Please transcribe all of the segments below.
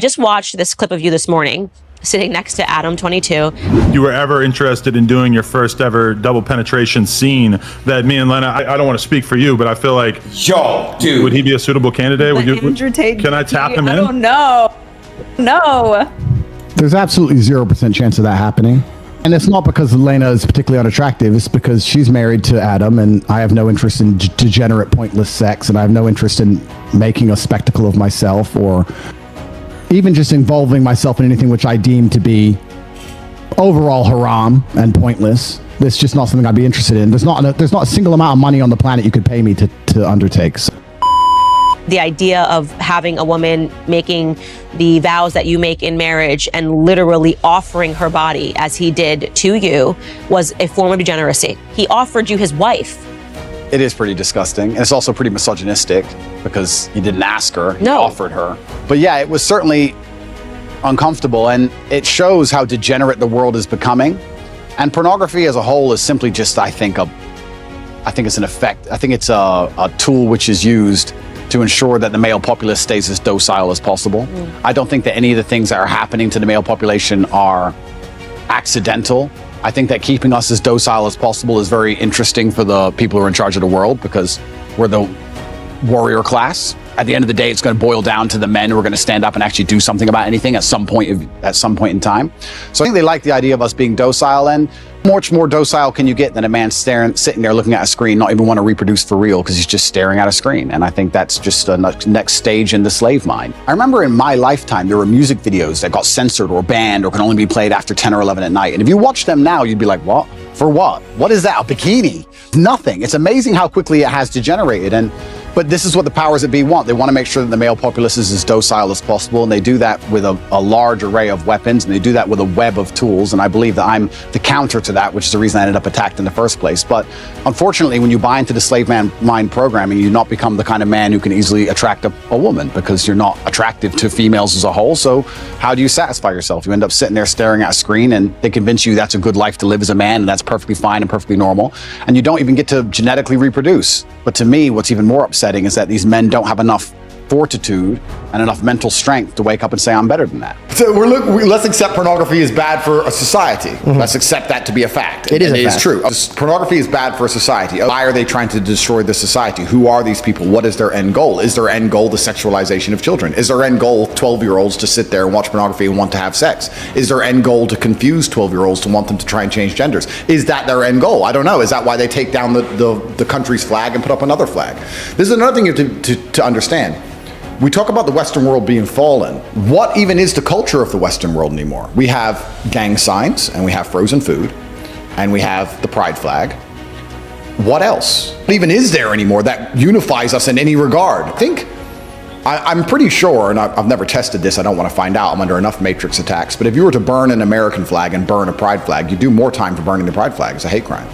Just watched this clip of you this morning, sitting next to Adam, 22. You were ever interested in doing your first ever double penetration scene that me and Lena, I don't want to speak for you, but I feel like, yo, dude, would he be a suitable candidate? Andrew Tate, can I tap him in? I don't know. No. There's absolutely 0% chance of that happening. And it's not because Lena is particularly unattractive. It's because she's married to Adam, and I have no interest in degenerate, pointless sex, and I have no interest in making a spectacle of myself or even just involving myself in anything which I deem to be overall haram and pointless. It's just not something I'd be interested in. There's not a single amount of money on the planet you could pay me to undertake. So. The idea of having a woman making the vows that you make in marriage and literally offering her body, as he did to you, was a form of degeneracy. He offered you his wife. it is pretty disgusting. And it's also pretty misogynistic because he didn't ask her, he offered her. But yeah, it was certainly uncomfortable, and it shows how degenerate the world is becoming. And pornography as a whole is simply just, I think it's an effect. I think it's a tool which is used to ensure that the male populace stays as docile as possible. I don't think that any of the things that are happening to the male population are accidental. I think that keeping us as docile as possible is very interesting for the people who are in charge of the world, because we're the warrior class. At the end of the day, it's going to boil down to the men who are going to stand up and actually do something about anything at some point in time. So I think they like the idea of us being docile, and much more docile can you get than a man sitting there looking at a screen, not even want to reproduce for real because he's just staring at a screen. And I think that's just a next stage in the slave mind. I remember in my lifetime, there were music videos that got censored or banned or can only be played after 10 or 11 at night. And if you watch them now, you'd be like, what? For what? What is that? A bikini? Nothing. It's amazing how quickly it has degenerated. But this is what the powers that be want. They want to make sure that the male populace is as docile as possible, and they do that with a large array of weapons, and they do that with a web of tools, and I believe that I'm the counter to that, which is the reason I ended up attacked in the first place. But unfortunately, when you buy into the slave mind programming, you not become the kind of man who can easily attract a woman, because you're not attractive to females as a whole. So how do you satisfy yourself? You end up sitting there staring at a screen, and they convince you that's a good life to live as a man, and that's perfectly fine and perfectly normal, and you don't even get to genetically reproduce. But to me, what's even more upsetting is that these men don't have enough fortitude and enough mental strength to wake up and say, I'm better than that. So let's accept pornography is bad for a society. Let's accept that to be a fact. It is true. Pornography is bad for a society. Why are they trying to destroy the society? Who are these people? What is their end goal? Is their end goal the sexualization of children? Is their end goal 12-year-olds to sit there and watch pornography and want to have sex? Is their end goal to confuse 12-year-olds to want them to try and change genders? Is that their end goal? I don't know. Is that why they take down the country's flag and put up another flag? This is another thing you have to understand. We talk about the Western world being fallen. What even is the culture of the Western world anymore? We have gang signs, and we have frozen food, and we have the pride flag. What else? What even is there anymore that unifies us in any regard? I'm pretty sure, and I've never tested this, I don't want to find out, I'm under enough matrix attacks, but if you were to burn an American flag and burn a pride flag, you do more time for burning the pride flag. It's a hate crime.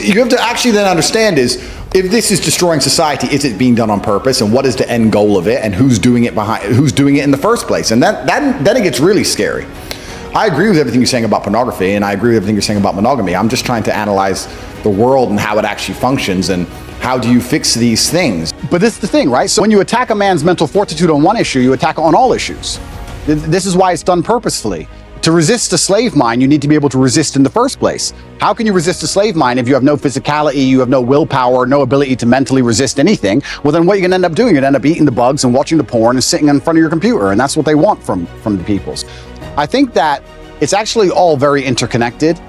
You have to actually then understand is, if this is destroying society, is it being done on purpose, and what is the end goal of it, and who's doing it in the first place? And then it gets really scary. I agree with everything you're saying about pornography, and I agree with everything you're saying about monogamy. I'm just trying to analyze the world and how it actually functions, and how do you fix these things? But this is the thing, right? So when you attack a man's mental fortitude on one issue, you attack it on all issues. This is why it's done purposefully. To resist a slave mind, you need to be able to resist in the first place. How can you resist a slave mind if you have no physicality, you have no willpower, no ability to mentally resist anything? Well, then what you're gonna end up doing, you're gonna end up eating the bugs and watching the porn and sitting in front of your computer, and that's what they want from the peoples. I think that it's actually all very interconnected.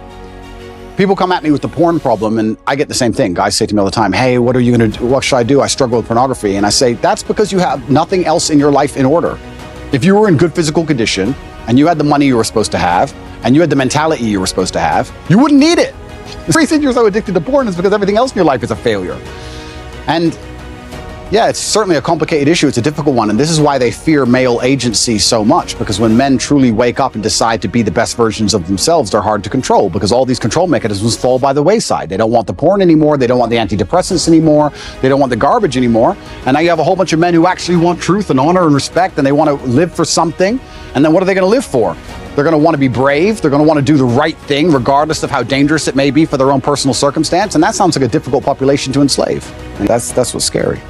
People come at me with the porn problem, and I get the same thing. Guys say to me all the time, hey, what are you gonna do? What should I do? I struggle with pornography. And I say, that's because you have nothing else in your life in order. If you were in good physical condition, and you had the money you were supposed to have, and you had the mentality you were supposed to have, you wouldn't need it. The reason you're so addicted to porn is because everything else in your life is a failure. And yeah, it's certainly a complicated issue. It's a difficult one. And this is why they fear male agency so much, because when men truly wake up and decide to be the best versions of themselves, they're hard to control, because all these control mechanisms fall by the wayside. They don't want the porn anymore. They don't want the antidepressants anymore. They don't want the garbage anymore. And now you have a whole bunch of men who actually want truth and honor and respect, and they want to live for something. And then what are they going to live for? They're going to want to be brave. They're going to want to do the right thing, regardless of how dangerous it may be for their own personal circumstance. And that sounds like a difficult population to enslave. And that's what's scary.